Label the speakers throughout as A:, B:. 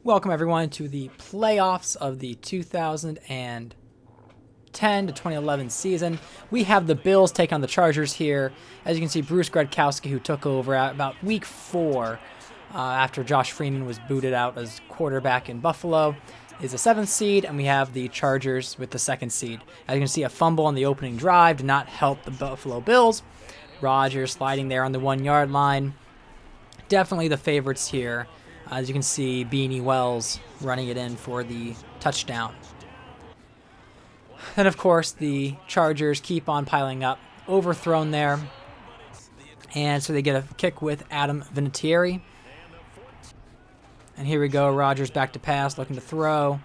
A: Welcome everyone to the playoffs of the 2010 to 2011 season. We have the Bills take on the Chargers here. As you can see, Bruce Gradkowski, who took over at about week 4 after Josh Freeman was booted out as quarterback in Buffalo, is a 7th seed, and we have the Chargers with the 2nd seed. As you can see, a fumble on the opening drive did not help the Buffalo Bills. Rodgers sliding there on the 1-yard line. Definitely the favorites here. As you can see, Beanie Wells running it in for the touchdown. Then, of course, the Chargers keep on piling up. Overthrown there. And so they get a kick with Adam Vinatieri. And here we go. Rodgers back to pass, looking to throw.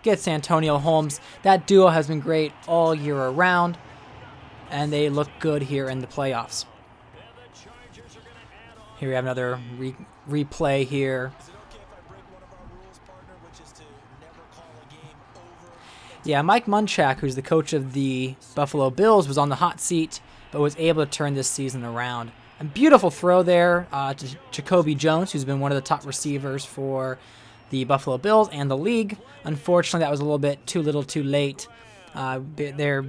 A: Gets Antonio Holmes. That duo has been great all year around. And they look good here in the playoffs. Here we have another replay here. Yeah, Mike Munchak, who's the coach of the Buffalo Bills, was on the hot seat, but was able to turn this season around. A beautiful throw there to Jacoby Jones, who's been one of the top receivers for the Buffalo Bills and the league. Unfortunately, that was a little bit too little too late. They're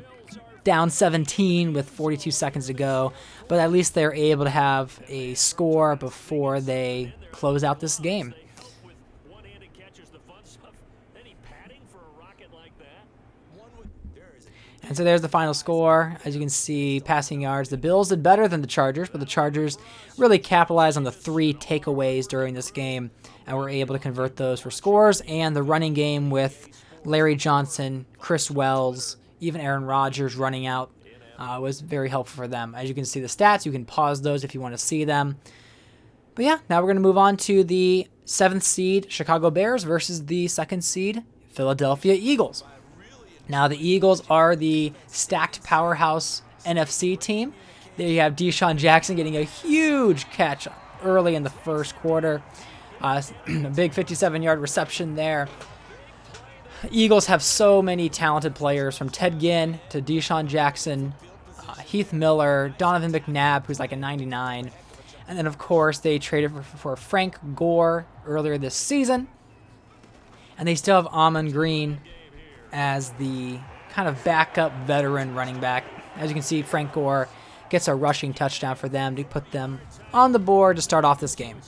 A: down 17 with 42 seconds to go, but at least they're able to have a score before they close out this game. And so there's the final score. As you can see, passing yards, the Bills did better than the Chargers, but the Chargers really capitalized on the 3 takeaways during this game and were able to convert those for scores. And the running game with Larry Johnson, Chris Wells, even Aaron Rodgers running out was very helpful for them. As you can see the stats, you can pause those if you want to see them. But yeah, now we're going to move on to the 7th seed Chicago Bears versus the 2nd seed Philadelphia Eagles. Now the Eagles are the stacked powerhouse NFC team. There you have Deshaun Jackson getting a huge catch early in the first quarter. A big 57-yard reception there. Eagles have so many talented players, from Ted Ginn to Deshaun Jackson, Heath Miller, Donovan McNabb, who's like a 99. And then, of course, they traded for Frank Gore earlier this season. And they still have Amon Green as the kind of backup veteran running back. As you can see, Frank Gore gets a rushing touchdown for them to put them on the board to start off this game.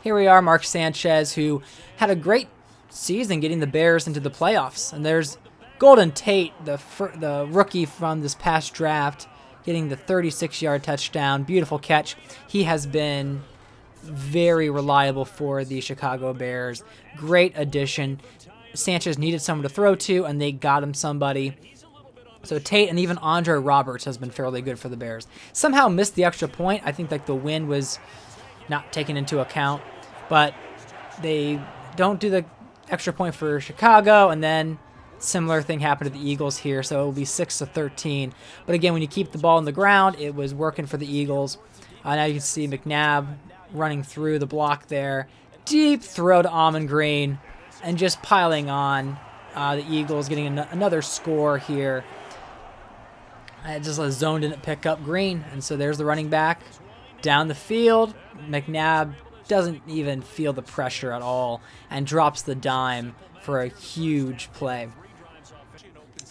A: Here we are, Mark Sanchez, who had a great season getting the Bears into the playoffs. And there's Golden Tate, the rookie from this past draft, getting the 36-yard touchdown. Beautiful catch. He has been very reliable for the Chicago Bears. Great addition. Sanchez needed someone to throw to, and they got him somebody. So Tate and even Andre Roberts has been fairly good for the Bears. Somehow missed the extra point. I think like the win was not taken into account. But they don't do the extra point for Chicago, and then similar thing happened to the Eagles here, so it will be 6-13. But again, when you keep the ball on the ground, it was working for the Eagles. Now you can see McNabb running through the block there. Deep throw to Amon Green, and just piling on. The Eagles getting another score here. Just a zone didn't pick up Green, and so there's the running back down the field. McNabb doesn't even feel the pressure at all and drops the dime for a huge play.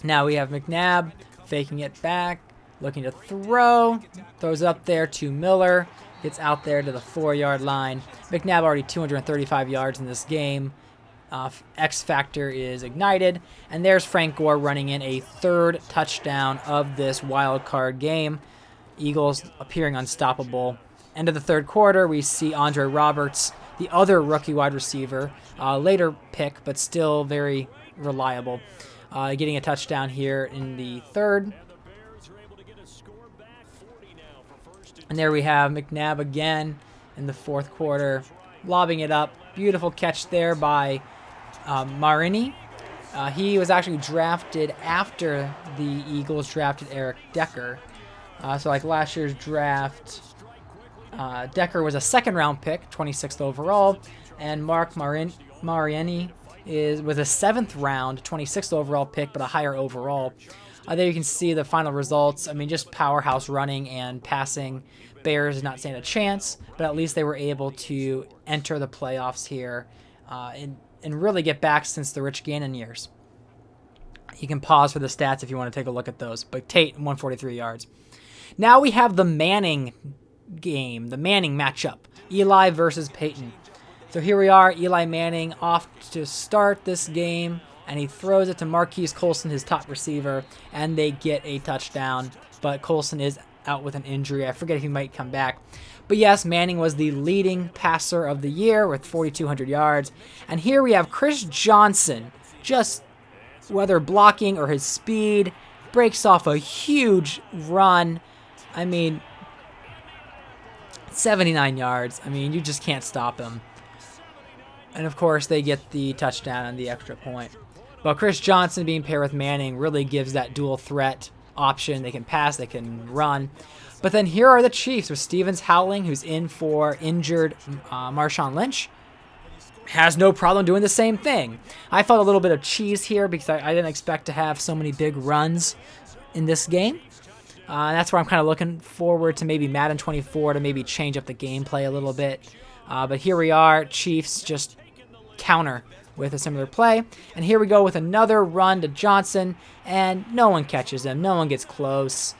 A: Now we have McNabb faking it back, looking to throw, throws it up there to Miller, gets out there to the 4-yard line. McNabb already 235 yards in this game. X Factor is ignited, and there's Frank Gore running in a 3rd touchdown of this wild card game. Eagles appearing unstoppable. End of the 3rd quarter, we see Andre Roberts, the other rookie wide receiver, later pick, but still very reliable, getting a touchdown here in the 3rd. And there we have McNabb again in the 4th quarter, lobbing it up. Beautiful catch there by Marini. He was actually drafted after the Eagles drafted Eric Decker. So like last year's draft, Decker was a 2nd-round pick, 26th overall, and Mark Mariani was a 7th round, 26th overall pick, but a higher overall. There you can see the final results. I mean, just powerhouse running and passing. Bears did not stand a chance, but at least they were able to enter the playoffs here and really get back since the Rich Gannon years. You can pause for the stats if you want to take a look at those. But Tate, 143 yards. Now we have the Manning game, the Manning matchup. Eli versus Peyton. So here we are, Eli Manning off to start this game, and he throws it to Marquise Colson, his top receiver, and they get a touchdown. But Colson is out with an injury. I forget if he might come back. But yes, Manning was the leading passer of the year with 4,200 yards. And here we have Chris Johnson, just whether blocking or his speed, breaks off a huge run. I mean, 79 yards. I mean, you just can't stop him. And of course, they get the touchdown and the extra point. But Chris Johnson being paired with Manning really gives that dual threat option. They can pass, they can run. But then here are the Chiefs with Stevens Howling, who's in for injured Marshawn Lynch. Has no problem doing the same thing. I felt a little bit of cheese here because I didn't expect to have so many big runs in this game. That's where I'm kind of looking forward to maybe Madden 24 to maybe change up the gameplay a little bit. But here we are, Chiefs just counter with a similar play. And here we go with another run to Johnson, and no one catches him. No one gets close.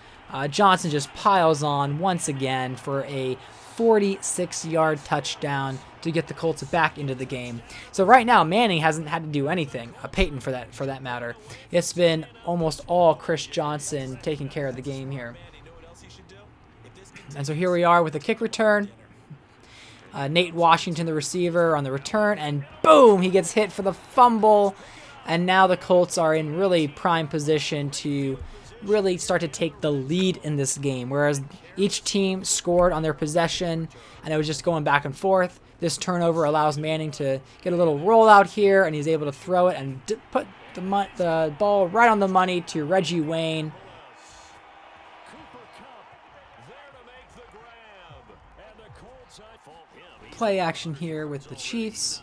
A: Johnson just piles on once again for a 46-yard touchdown to get the Colts back into the game. So right now, Manning hasn't had to do anything. Peyton, for that matter. It's been almost all Chris Johnson taking care of the game here. And so here we are with a kick return. Nate Washington, the receiver, on the return, and boom, he gets hit for the fumble. And now the Colts are in really prime position to really start to take the lead in this game, whereas each team scored on their possession, and it was just going back and forth. This turnover allows Manning to get a little rollout here, and he's able to throw it and put the ball right on the money to Reggie Wayne. Play action here with the Chiefs.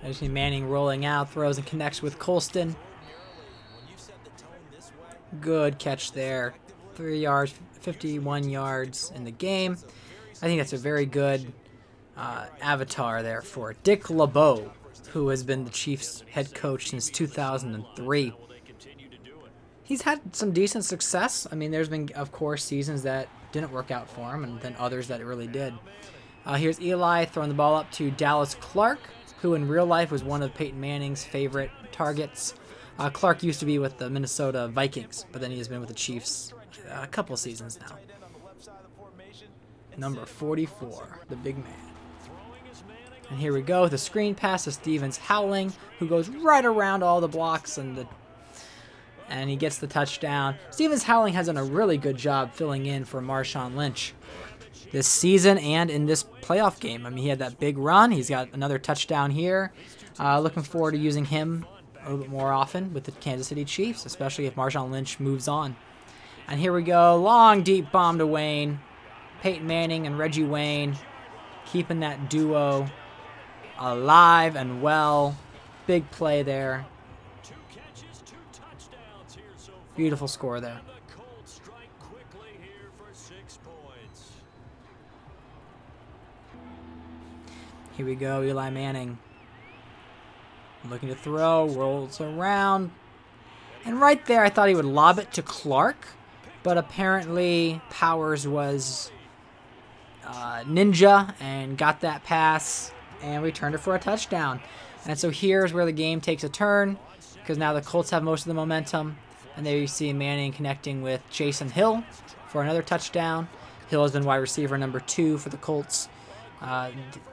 A: I just see Manning rolling out, throws and connects with Colston. Good catch there. 3 yards, 51 yards in the game. I think that's a very good avatar there for Dick LeBeau, who has been the Chiefs head coach since 2003. He's had some decent success. I mean, there's been, of course, seasons that didn't work out for him, and then others that it really did. Here's Eli throwing the ball up to Dallas Clark, who in real life was one of Peyton Manning's favorite targets. Clark used to be with the Minnesota Vikings, but then he has been with the Chiefs a couple seasons now. Number 44, the big man. And here we go with a screen pass to Stevens Howling, who goes right around all the blocks and he gets the touchdown. Stevens Howling has done a really good job filling in for Marshawn Lynch this season and in this playoff game. I mean, he had that big run. He's got another touchdown here. Looking forward to using him a little bit more often with the Kansas City Chiefs, especially if Marshawn Lynch moves on. And here we go. Long, deep bomb to Wayne. Peyton Manning and Reggie Wayne keeping that duo alive and well. Big play there. Beautiful score there. Here we go, Eli Manning. Looking to throw, rolls around. And right there, I thought he would lob it to Clark. But apparently, Powers was ninja and got that pass and returned it for a touchdown. And so here's where the game takes a turn, because now the Colts have most of the momentum. And there you see Manning connecting with Jason Hill for another touchdown. Hill has been wide receiver number 2 for the Colts,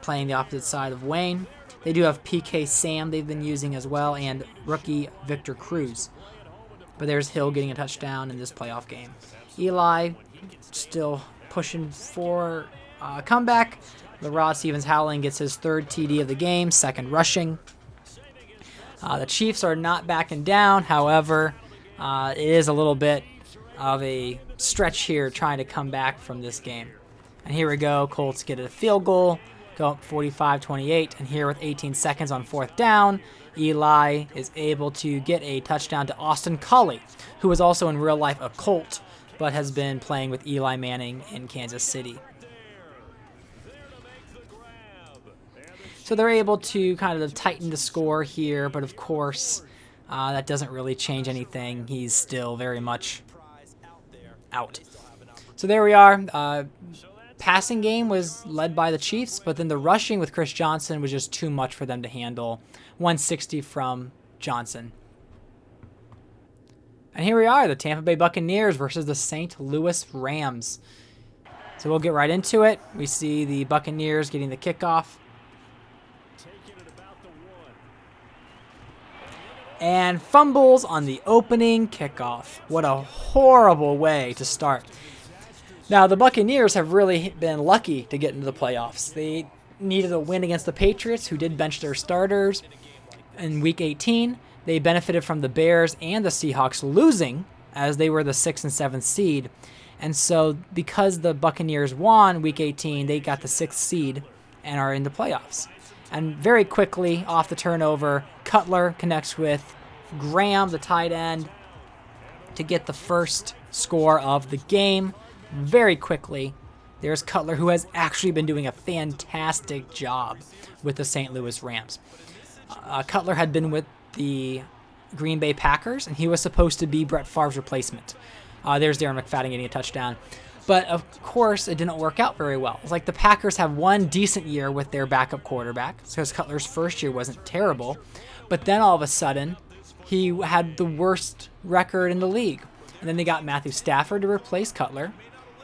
A: playing the opposite side of Wayne. They do have PK Sam they've been using as well, and rookie Victor Cruz. But there's Hill getting a touchdown in this playoff game. Eli still pushing for a comeback. LeRod Stevens Howling gets his 3rd TD of the game, 2nd rushing. The Chiefs are not backing down. However, it is a little bit of a stretch here trying to come back from this game. And here we go. Colts get a field goal, go up 45-28. And here with 18 seconds on 4th down, Eli is able to get a touchdown to Austin Collie, who is also in real life a Colt, but has been playing with Eli Manning in Kansas City. So they're able to kind of tighten the score here, but of course, that doesn't really change anything. He's still very much out. So there we are. Passing game was led by the Chiefs, but then the rushing with Chris Johnson was just too much for them to handle. 160 from Johnson. And here we are, the Tampa Bay Buccaneers versus the St. Louis Rams. So we'll get right into it. We see the Buccaneers getting the kickoff. And fumbles on the opening kickoff. What a horrible way to start. Now, the Buccaneers have really been lucky to get into the playoffs. They needed a win against the Patriots, who did bench their starters in Week 18. They benefited from the Bears and the Seahawks losing, as they were the 6th and 7th seed. And so, because the Buccaneers won Week 18, they got the 6th seed and are in the playoffs. And very quickly, off the turnover, Cutler connects with Graham, the tight end, to get the first score of the game. Very quickly, there's Cutler, who has actually been doing a fantastic job with the St. Louis Rams. Cutler had been with the Green Bay Packers, and he was supposed to be Brett Favre's replacement. There's Darren McFadden getting a touchdown. But, of course, it didn't work out very well. It's like the Packers have one decent year with their backup quarterback, because Cutler's first year wasn't terrible. But then, all of a sudden, he had the worst record in the league. And then they got Matthew Stafford to replace Cutler.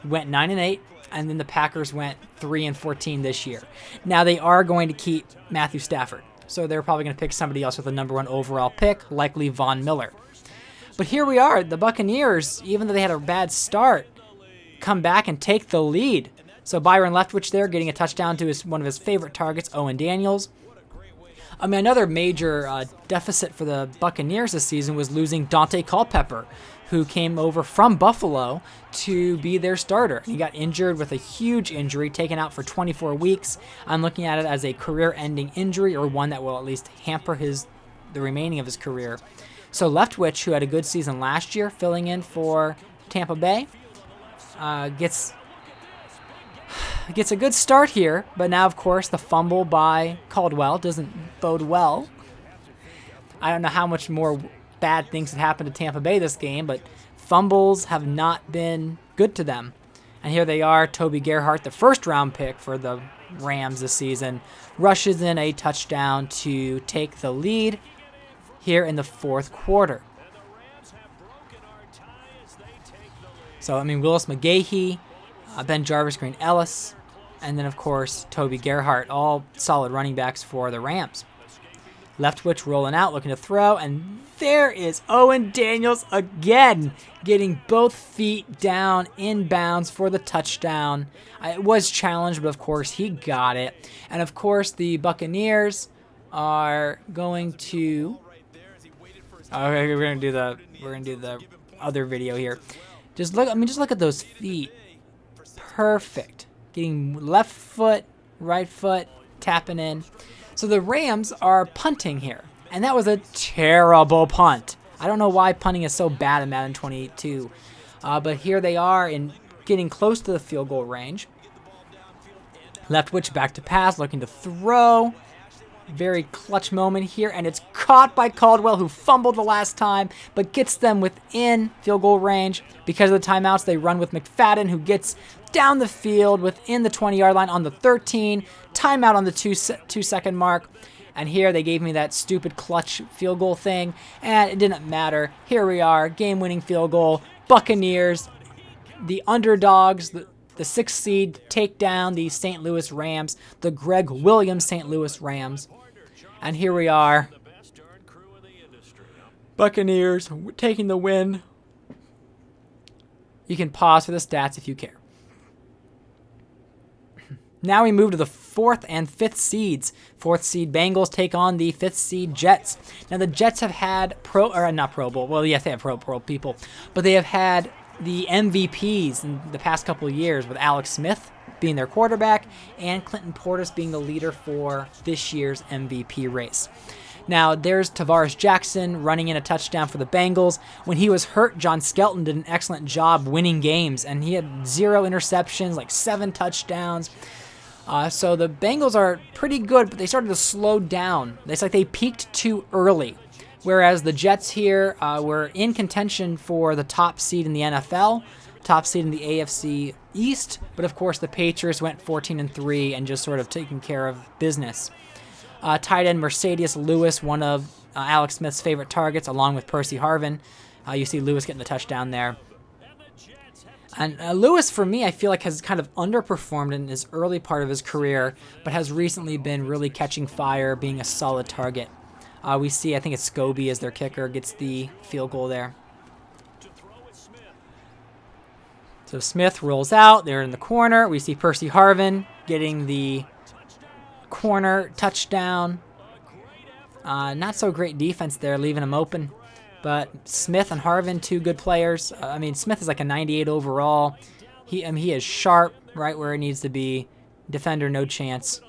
A: Went 9-8, and then the Packers went 3-14 this year. Now they are going to keep Matthew Stafford, so they're probably going to pick somebody else with a number 1 overall pick, likely Von Miller. But here we are, the Buccaneers, even though they had a bad start, come back and take the lead. So Byron Leftwich there getting a touchdown to one of his favorite targets, Owen Daniels. I mean, another major deficit for the Buccaneers this season was losing Dante Culpepper, who came over from Buffalo to be their starter. He got injured with a huge injury, taken out for 24 weeks. I'm looking at it as a career-ending injury, or one that will at least hamper the remaining of his career. So Leftwich, who had a good season last year, filling in for Tampa Bay, gets a good start here, but now, of course, the fumble by Caldwell doesn't bode well. I don't know how much more bad things had happened to Tampa Bay this game, but fumbles have not been good to them. And here they are, Toby Gerhart, the first-round pick for the Rams this season, rushes in a touchdown to take the lead here in the fourth quarter. So, I mean, Willis McGahee, Ben Jarvis, Green Ellis, and then, of course, Toby Gerhart, all solid running backs for the Rams. Leftwich rolling out, looking to throw, and there is Owen Daniels again, getting both feet down inbounds for the touchdown. It was challenged, but of course he got it. And of course the Buccaneers are going to. Okay, we're gonna do the other video here. Just look at those feet. Perfect. Getting left foot, right foot, tapping in. So the Rams are punting here, and that was a terrible punt. I don't know why punting is so bad in Madden 22, but here they are in getting close to the field goal range. Leftwich back to pass, looking to throw. Very clutch moment here, and it's caught by Caldwell, who fumbled the last time, but gets them within field goal range. Because of the timeouts, they run with McFadden, who gets down the field within the 20-yard line on the 13. Timeout on the 2-second mark. And here they gave me that stupid clutch field goal thing, and it didn't matter. Here we are, game-winning field goal. Buccaneers, the underdogs, the 6th seed, take down the St. Louis Rams, the Greg Williams St. Louis Rams. And here we are, Buccaneers taking the win. You can pause for the stats if you care. Now we move to the 4th and 5th seeds. 4th seed Bengals take on the 5th seed Jets. Now the Jets have had not Pro Bowl. Well, yes, they have Pro Bowl people, but they have had the MVPs in the past couple of years, with Alex Smith being their quarterback and Clinton Portis being the leader for this year's MVP race. Now, there's Tavares Jackson running in a touchdown for the Bengals. When he was hurt, John Skelton did an excellent job winning games, and he had 0 interceptions, like 7 touchdowns. So the Bengals are pretty good, but they started to slow down. It's like they peaked too early. Whereas the Jets here were in contention for the top seed in the NFL, top seed in the AFC East, but of course the Patriots went 14-3 and just sort of taking care of business. Tight end Mercedes Lewis, one of Alex Smith's favorite targets, along with Percy Harvin. You see Lewis getting the touchdown there. And Lewis, for me, I feel like has kind of underperformed in his early part of his career, but has recently been really catching fire, being a solid target. We see, I think it's Scobie as their kicker, gets the field goal there. So Smith rolls out. They're in the corner. We see Percy Harvin getting the corner touchdown. Not so great defense there, leaving him open. But Smith and Harvin, two good players. I mean, Smith is like a 98 overall. He is sharp, right where he needs to be. Defender, no chance.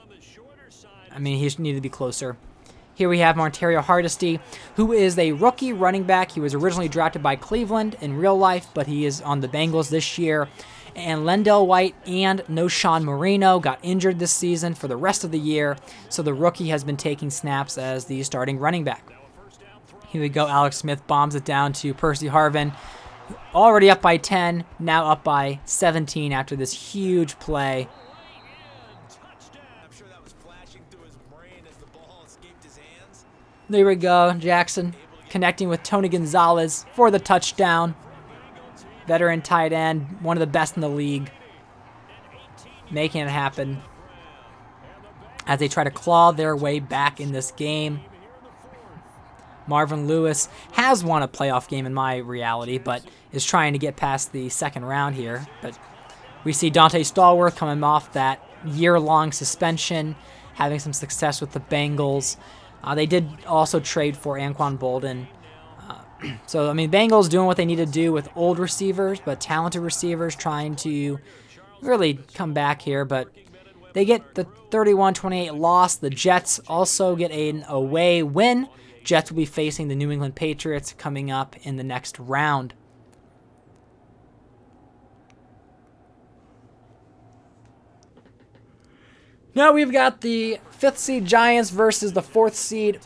A: I mean, he just needed to be closer. Here we have Montario Hardesty, who is a rookie running back. He was originally drafted by Cleveland in real life, but he is on the Bengals this year. And Lendell White and Noshawn Marino got injured this season for the rest of the year, so the rookie has been taking snaps as the starting running back. Here we go. Alex Smith bombs it down to Percy Harvin. Already up by 10, now up by 17 after this huge play. There we go. Jackson connecting with Tony Gonzalez for the touchdown. Veteran tight end, one of the best in the league. Making it happen as they try to claw their way back in this game. Marvin Lewis has won a playoff game in my reality, but is trying to get past the second round here. But we see Dante Stallworth coming off that year-long suspension, having some success with the Bengals. They did also trade for Anquan Bolden. So, I mean, Bengals doing what they need to do with old receivers, but talented receivers trying to really come back here. But they get the 31-28 loss. The Jets also get an away win. Jets will be facing the New England Patriots coming up in the next round. Now we've got the 5th seed Giants versus the 4th seed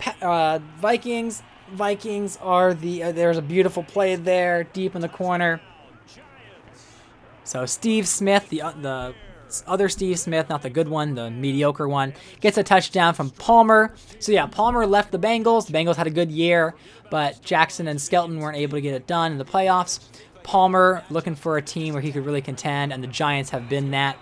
A: Vikings. Vikings are there's a beautiful play there, deep in the corner. So Steve Smith, the other Steve Smith, not the good one, the mediocre one, gets a touchdown from Palmer. So yeah, Palmer left the Bengals. The Bengals had a good year, but Jackson and Skelton weren't able to get it done in the playoffs. Palmer looking for a team where he could really contend, and the Giants have been that.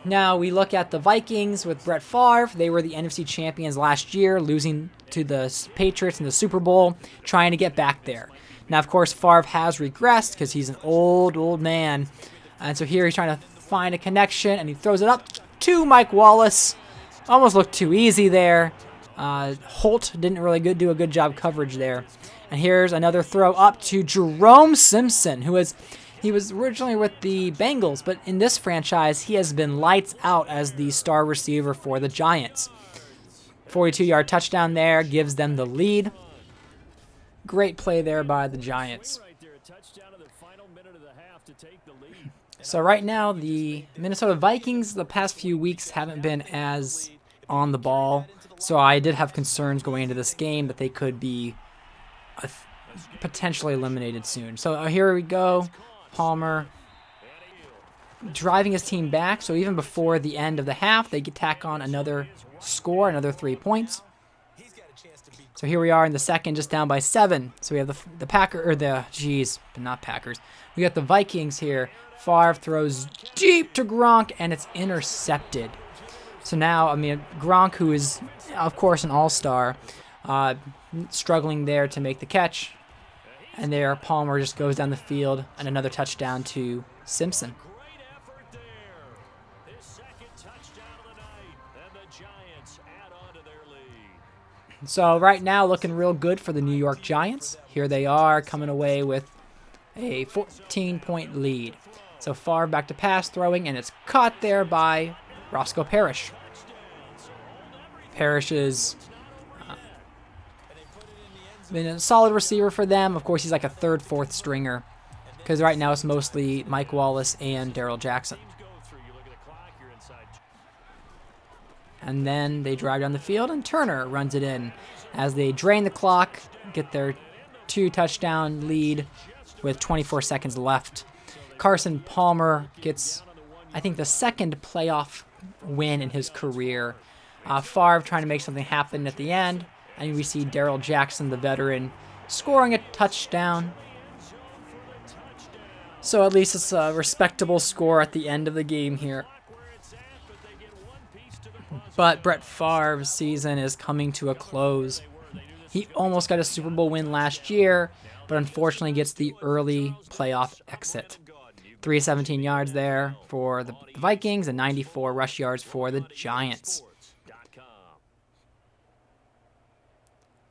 A: Now we look at the Vikings with Brett Favre. They were the NFC champions last year, losing to the Patriots in the Super Bowl, trying to get back there. Now, of course, Favre has regressed because he's an old man. And so here he's trying to find a connection, and he throws it up to Mike Wallace. Almost looked too easy there. Holt didn't really do a good job coverage there. And here's another throw up to Jerome Simpson, he was originally with the Bengals, but in this franchise, he has been lights out as the star receiver for the Giants. 42-yard touchdown there gives them the lead. Great play there by the Giants. So right now, the Minnesota Vikings the past few weeks haven't been as on the ball. So I did have concerns going into this game that they could be potentially eliminated soon. So here we go. Palmer driving his team back. So even before the end of the half, they tack on another score, another 3 points. So here we are in the second, just down by 7. So we have not Packers. We got the Vikings here. Favre throws deep to Gronk, and it's intercepted. So now, I mean, Gronk, who is, of course, an all-star, struggling there to make the catch. And there, Palmer just goes down the field, and another touchdown to Simpson. So right now, looking real good for the New York Giants. Here they are, coming away with a 14-point lead. So Favre back to pass throwing, and it's caught there by Roscoe Parrish. Parrish is been a solid receiver for them. Of course, he's like a third, fourth stringer, because right now it's mostly Mike Wallace and Darrell Jackson. And then they drive down the field, and Turner runs it in as they drain the clock, get their 2-touchdown lead with 24 seconds left. Carson Palmer gets, I think, the second playoff win in his career. Favre trying to make something happen at the end, and we see Darrell Jackson, the veteran, scoring a touchdown. So at least it's a respectable score at the end of the game here. But Brett Favre's season is coming to a close. He almost got a Super Bowl win last year, but unfortunately gets the early playoff exit. 317 yards there for the Vikings and 94 rush yards for the Giants.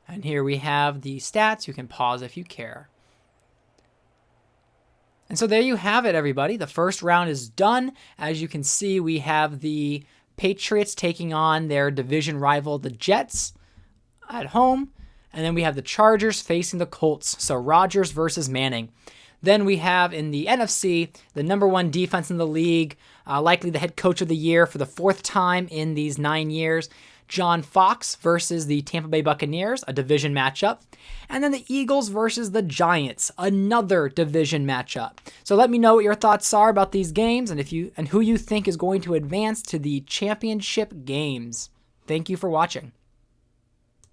A: And here we have the stats. You can pause if you care. And so there you have it, everybody. The first round is done. As you can see, we have the Patriots taking on their division rival, the Jets, at home. And then we have the Chargers facing the Colts. So Rodgers versus Manning. Then we have in the NFC, the number 1 defense in the league, likely the head coach of the year for the 4th time in these 9 years, John Fox versus the Tampa Bay Buccaneers, a division matchup. And then the Eagles versus the Giants, another division matchup. So let me know what your thoughts are about these games and who you think is going to advance to the championship games. Thank you for watching.